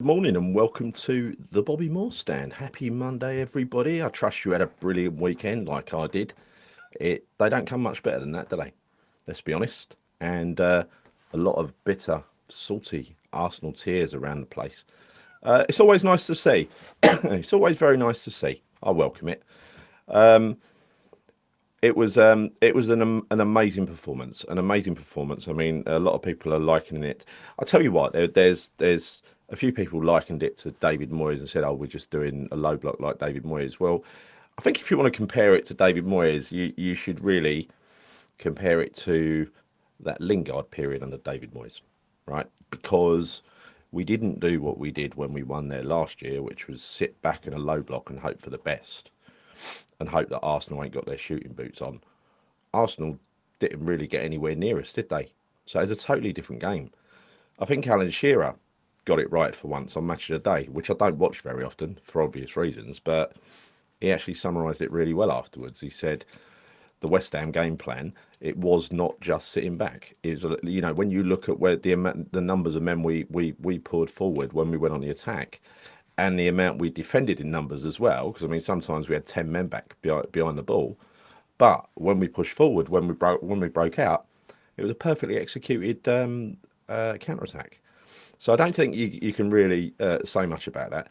Good morning and welcome to the Bobby Moore Stand. Happy Monday, everybody. I trust you had a brilliant weekend like I did. They don't come much better than that, do they? Let's be honest. And a lot of bitter, salty Arsenal tears around the place. It's always nice to see. It's always very nice to see. I welcome it. It was an amazing performance. An amazing performance. I mean, a lot of people are likening it. I'll tell you what. There's a few people likened it to David Moyes and said, "Oh, we're just doing a low block like David Moyes." Well, I think if you want to compare it to David Moyes, you should really compare it to that Lingard period under David Moyes, right? Because we didn't do what we did when we won there last year, which was sit back in a low block and hope for the best and hope that Arsenal ain't got their shooting boots on. Arsenal didn't really get anywhere near us, did they? So it's a totally different game. I think Alan Shearer got it right for once on Match of the Day, which I don't watch very often for obvious reasons, but he actually summarised it really well afterwards. He said the West Ham game plan, it was not just sitting back. It was, when you look at where the numbers of men we poured forward when we went on the attack, and the amount we defended in numbers as well, because I mean sometimes we had 10 men back behind the ball, but when we pushed forward, when we broke out, it was a perfectly executed counter attack. So I don't think you can really say much about that,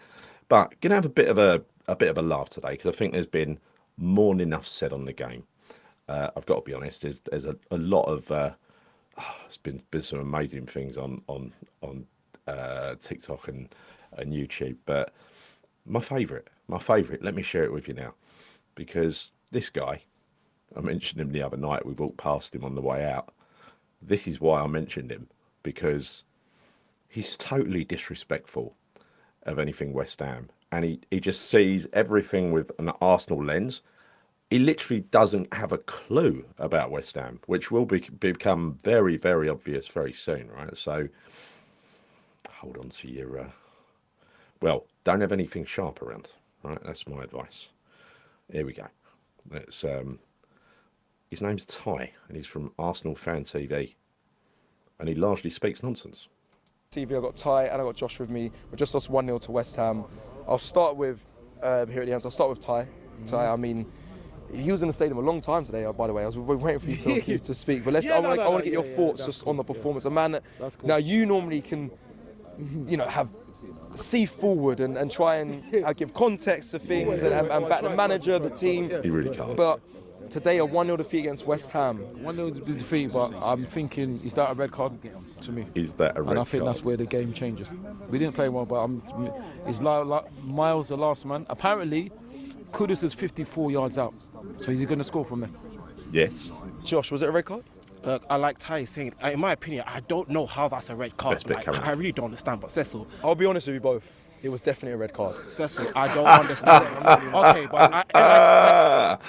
but gonna have a bit of a laugh today because I think there's been more than enough said on the game. I've got to be honest. There's a lot of it's been some amazing things on TikTok and YouTube, but my favourite. Let me share it with you now, because this guy, I mentioned him the other night. We walked past him on the way out. This is why I mentioned him, because he's totally disrespectful of anything West Ham, and he just sees everything with an Arsenal lens. He literally doesn't have a clue about West Ham, which will become very, very obvious very soon, right? So hold on to your well, don't have anything sharp around, right? That's my advice. Here we go. Let's his name's Ty, and he's from Arsenal Fan TV, and he largely speaks nonsense. TV, I've got Ty and I've got Josh with me. We just lost 1-0 to West Ham. I'll start with, here at the end, so I'll start with Ty. Ty, I mean, he was in the stadium a long time today, by the way. I was waiting for you to speak. But I want to get your thoughts just on the performance. A man that, now you normally can, see forward and try and give context to things and back the manager, the team. He really can't. But today, a 1-0 defeat against West Ham. 1-0 defeat, but I'm thinking, is that a red card to me? Is that a red card? And I think that's where the game changes. We didn't play well, but it's like Miles, the last man. Apparently, Kudus is 54 yards out. So is he going to score from there? Yes. Josh, was it a red card? I like Ty saying, in my opinion, I don't know how that's a red card. I really don't understand. But Cecil, I'll be honest with you both. It was definitely a red card. Cecil, I don't understand. Okay, but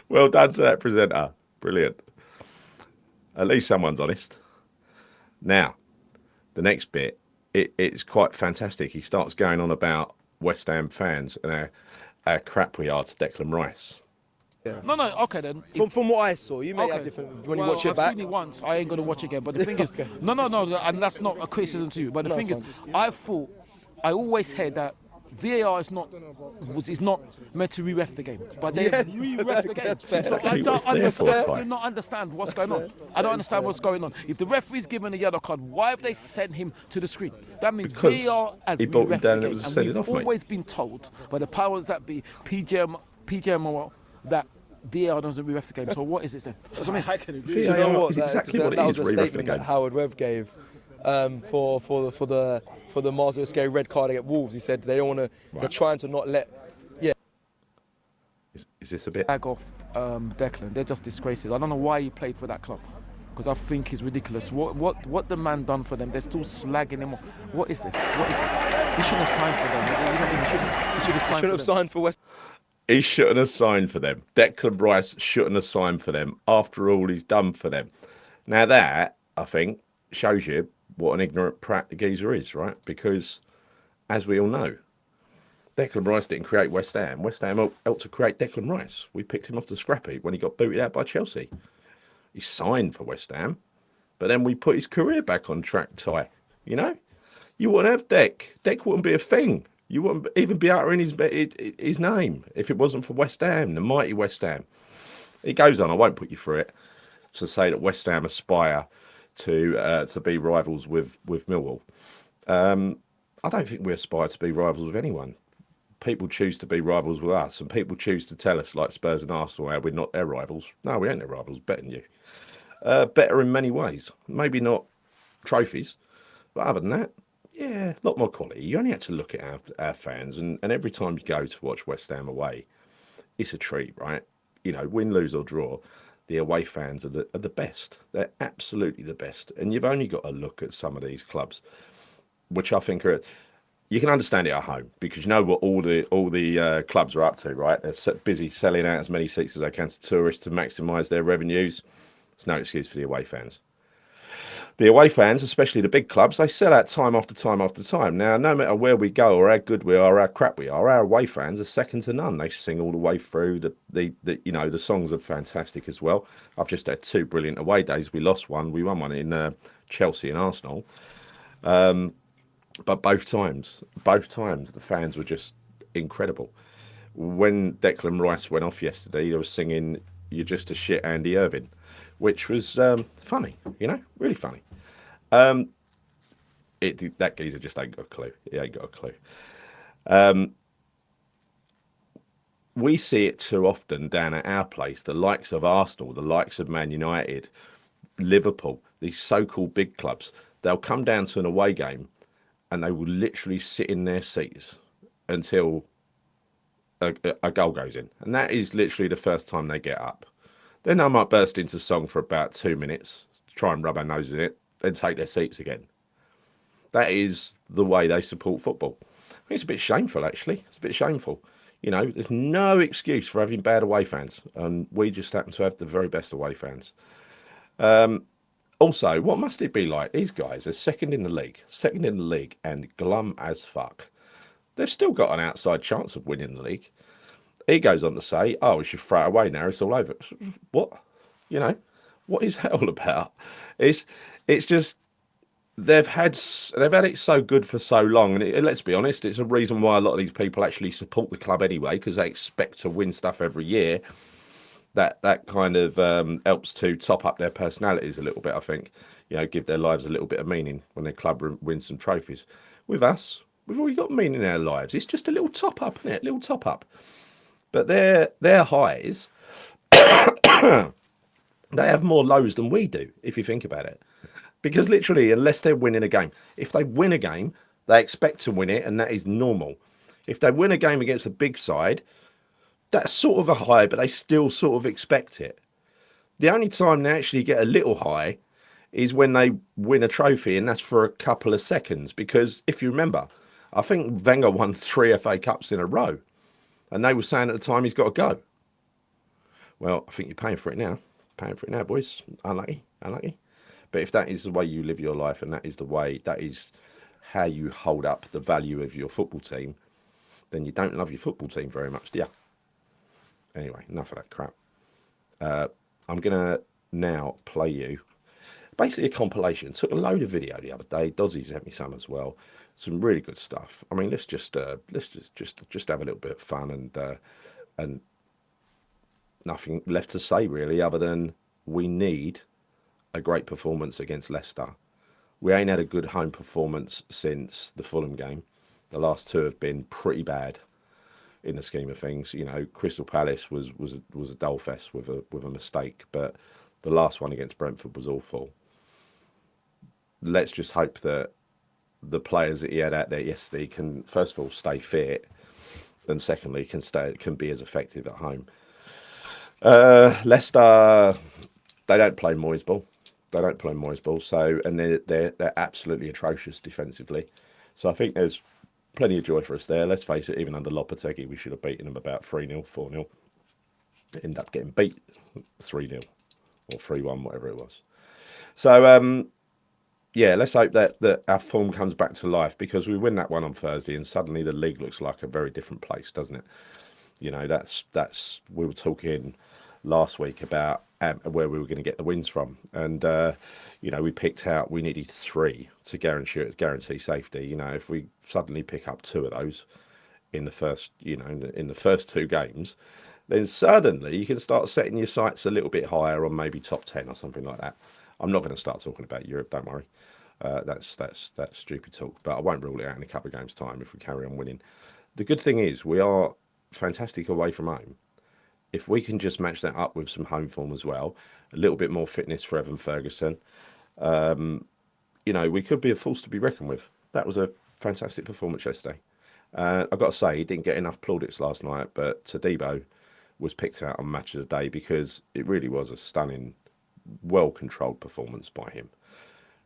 well done to that presenter. Brilliant. At least someone's honest. Now, the next bit, it's quite fantastic. He starts going on about West Ham fans and how crap we are to Declan Rice. Yeah. No, okay then. From what I saw, you may have different when you watch it back. I've seen it once. I ain't going to watch it again. But the thing is, no, and that's not a criticism to you. But the thing is, I always heard that VAR is not meant to re-ref the game, but they re-ref the game. I do not understand what's going on. I don't understand what's going on. If the referee's given a yellow card, why have they sent him to the screen? That means because VAR has re-ref the game. And we've always been told by the powers that be, PGMOL, that VAR doesn't re-ref the game. So what is it then? That's what I mean. You know what? Exactly what it that is. was a statement that Howard Webb gave for the Marzo Scary red card against Wolves. He said they don't want to. Right. They're trying to not let. Yeah. Is this a bit? Bag off Declan. They're just disgraces. I don't know why he played for that club, because I think he's ridiculous. What the man done for them? They're still slagging him off. What is this? He shouldn't have signed for them. He should have signed for West. He shouldn't have signed for them. Declan Rice shouldn't have signed for them after all he's done for them. Now that, I think, shows you what an ignorant prat the geezer is, right? Because, as we all know, Declan Rice didn't create West Ham. West Ham helped to create Declan Rice. We picked him off the scrap heap when he got booted out by Chelsea. He signed for West Ham, but then we put his career back on track, Ty, you know? You wouldn't have Deck. Deck wouldn't be a thing. You wouldn't even be uttering his name if it wasn't for West Ham, the mighty West Ham. It goes on. I won't put you through it to say that West Ham aspire to be rivals with Millwall. I don't think we aspire to be rivals with anyone. People choose to be rivals with us, and people choose to tell us, like Spurs and Arsenal, how we're not their rivals. No, we ain't their rivals. Better than you. Better in many ways. Maybe not trophies, but other than that, yeah, a lot more quality. You only had to look at our fans, and every time you go to watch West Ham away, it's a treat, right? You know, win, lose or draw, the away fans are the best. They're absolutely the best. And you've only got to look at some of these clubs, which I think are, you can understand it at home because you know what all the clubs are up to, right? They're busy selling out as many seats as they can to tourists to maximise their revenues. There's no excuse for the away fans. The away fans, especially the big clubs, they sell out time after time after time. Now, no matter where we go or how good we are or how crap we are, our away fans are second to none. They sing all the way through. The songs are fantastic as well. I've just had 2 brilliant away days. We lost one. We won one in Chelsea and Arsenal. But both times, the fans were just incredible. When Declan Rice went off yesterday, they were singing "You're Just a Shit Andy Irving," which was funny, really funny. That geezer just ain't got a clue. He ain't got a clue. We see it too often down at our place, the likes of Arsenal, the likes of Man United, Liverpool, these so-called big clubs. They'll come down to an away game and they will literally sit in their seats until a goal goes in. And that is literally the first time they get up. Then they might burst into song for about 2 minutes, try and rub our nose in it, then take their seats again. That is the way they support football. I think it's a bit shameful, actually. It's a bit shameful. There's no excuse for having bad away fans, and we just happen to have the very best away fans. Also, what must it be like? These guys are second in the league, and glum as fuck. They've still got an outside chance of winning the league. He goes on to say, "Oh, we should throw it away now. It's all over." What? What is that all about? It's just they've had it so good for so long, and let's be honest, it's a reason why a lot of these people actually support the club anyway, because they expect to win stuff every year. That kind of helps to top up their personalities a little bit, I think. Give their lives a little bit of meaning when their club wins some trophies. With us, we've already got meaning in our lives. It's just a little top up, isn't it? A little top up. But their highs, they have more lows than we do, if you think about it. Because literally, unless they're winning a game, if they win a game, they expect to win it, and that is normal. If they win a game against a big side, that's sort of a high, but they still sort of expect it. The only time they actually get a little high is when they win a trophy, and that's for a couple of seconds. Because if you remember, I think Wenger won 3 FA Cups in a row, and they were saying at the time he's got to go. Well, I think you're paying for it now. Paying for it now, boys. Unlucky. But if that is the way you live your life, and that is how you hold up the value of your football team, then you don't love your football team very much, do you? Anyway, enough of that crap. I'm going to now play you basically a compilation. Took a load of video the other day. Dodsy's sent me some as well. Some really good stuff. I mean, let's just have a little bit of fun and nothing left to say really, other than we need a great performance against Leicester. We ain't had a good home performance since the Fulham game. The last 2 have been pretty bad in the scheme of things. Crystal Palace was a dull fest with a mistake, but the last one against Brentford was awful. Let's just hope that the players that he had out there yesterday can, first of all, stay fit, and secondly, can be as effective at home. Leicester, they don't play Moyes ball. So, and they're absolutely atrocious defensively. So I think there's plenty of joy for us there. Let's face it, even under Lopetegui, we should have beaten them about 3-0, 4-0. End up getting beat 3-0 or 3-1, whatever it was. So, let's hope that our form comes back to life, because we win that one on Thursday and suddenly the league looks like a very different place, doesn't it? That's we were talking last week about where we were going to get the wins from. And, you know, we picked out, we needed 3 to guarantee safety. You know, if we suddenly pick up 2 of those in the first, you know, in the first 2 games, then suddenly you can start setting your sights a little bit higher on maybe top 10 or something like that. I'm not going to start talking about Europe, don't worry. That's stupid talk, but I won't rule it out in a couple of games' time if we carry on winning. The good thing is we are fantastic away from home. If we can just match that up with some home form as well, a little bit more fitness for Evan Ferguson, you know, we could be a force to be reckoned with. That was a fantastic performance yesterday. I've got to say, he didn't get enough plaudits last night, but Todibo was picked out on Match of the Day because it really was a stunning, well-controlled performance by him.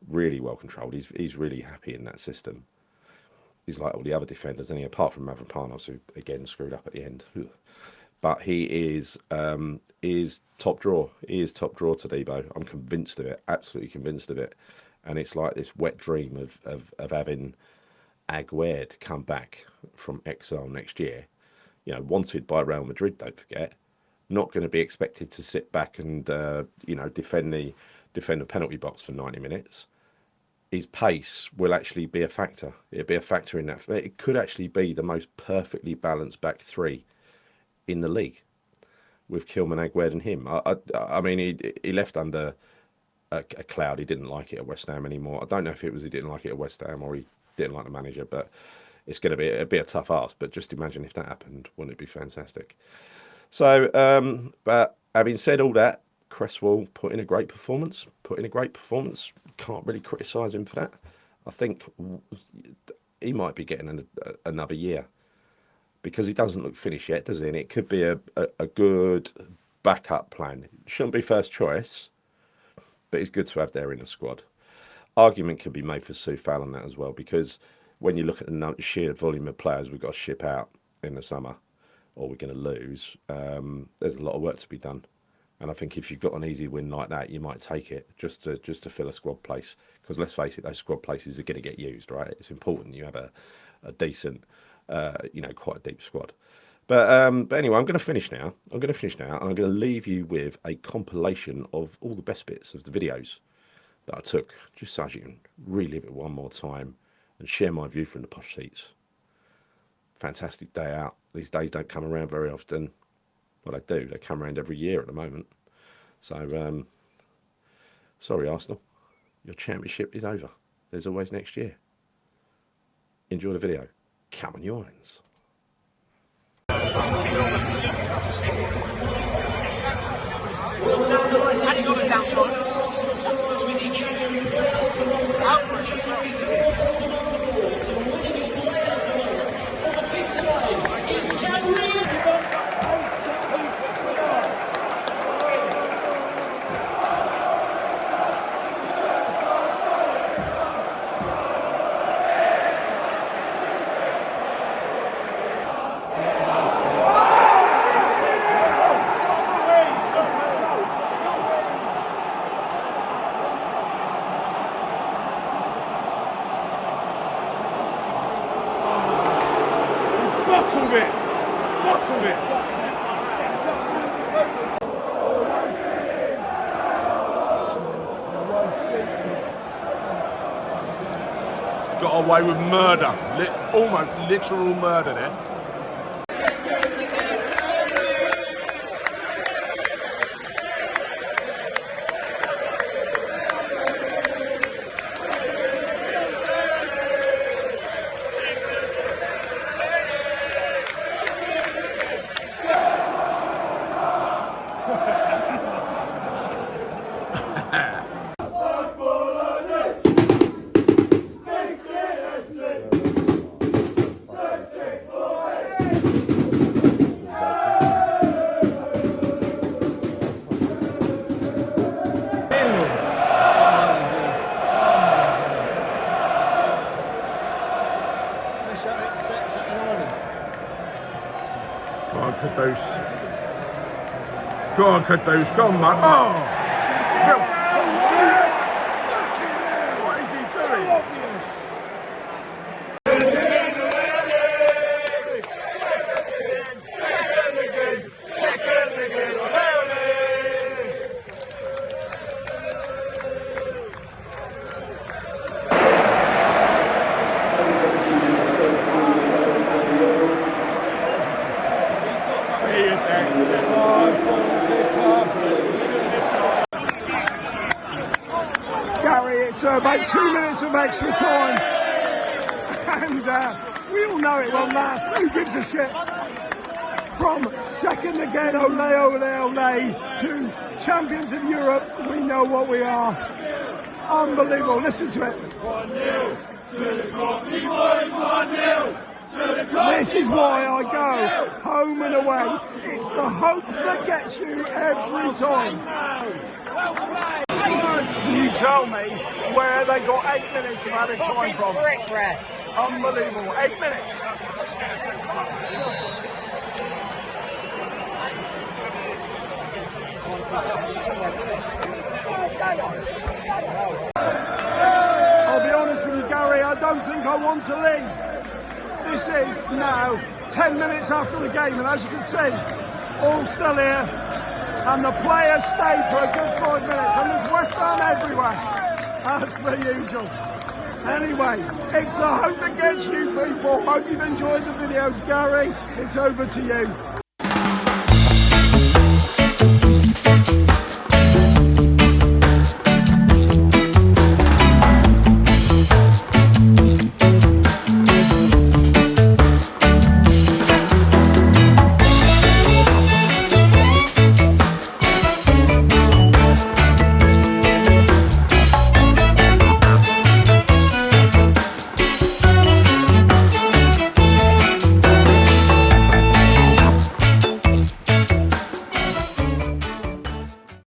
Really well controlled. He's really happy in that system. He's like all the other defenders, and apart from Mavropanos, who again screwed up at the end. But he is top draw. He is top draw to Debo. I'm convinced of it. Absolutely convinced of it. And it's like this wet dream of having Aguerd come back from exile next year. You know, wanted by Real Madrid. Don't forget. Not going to be expected to sit back and you know, defend the penalty box for 90 minutes. His pace will actually be a factor. It'll be a factor in that. It could actually be the most perfectly balanced back 3 in the league with Kilman, Aguerd and him. I mean, he left under a cloud. He didn't like it at West Ham anymore. I don't know if it was he didn't like it at West Ham or he didn't like the manager, but it's going to be a tough ask. But just imagine if that happened. Wouldn't it be fantastic? So, but having said all that, Cresswell put in a great performance. Can't really criticise him for that. I think he might be getting another year because he doesn't look finished yet, does he? And it could be a good backup plan. It shouldn't be first choice, but it's good to have there in the squad. Argument can be made for Soufal on that as well, because when you look at the sheer volume of players we've got to ship out in the summer, or we're going to lose, there's a lot of work to be done. And I think if you've got an easy win like that, you might take it just to fill a squad place. Because let's face it, those squad places are going to get used, right? It's important you have a decent, you know, quite a deep squad. But anyway, I'm going to finish now. I'm going to leave you with a compilation of all the best bits of the videos that I took, just so you can relive it one more time and share my view from the posh seats. Fantastic day out. These days don't come around very often. Well, they do. They come around every year at the moment. So, sorry, Arsenal. Your championship is over. There's always next year. Enjoy the video. Come on, your ends. Bottled it. Got away with murder, almost literal murder there. Go on, Caduce. Go on, man. Oh! What is he doing? So obvious. Second again. So about 2 minutes of extra time. And we all know it won't last. Who gives a shit? From second again, ole, ole, ole, to champions of Europe, we know what we are. Unbelievable. Listen to it. 1-0 to the Cockney boys, 1-0. This is why I go home and away. It's the hope that gets you every time. You tell me where they got 8 minutes of added time from. Unbelievable. 8 minutes. I'll be honest with you, Gary, I don't think I want to leave. This is now 10 minutes after the game, and as you can see, all still here, and the players stayed for a good 5 minutes, and there's West Ham everywhere, as per usual. Anyway, it's the hope that gets you people. Hope you've enjoyed the videos. Gary, it's over to you.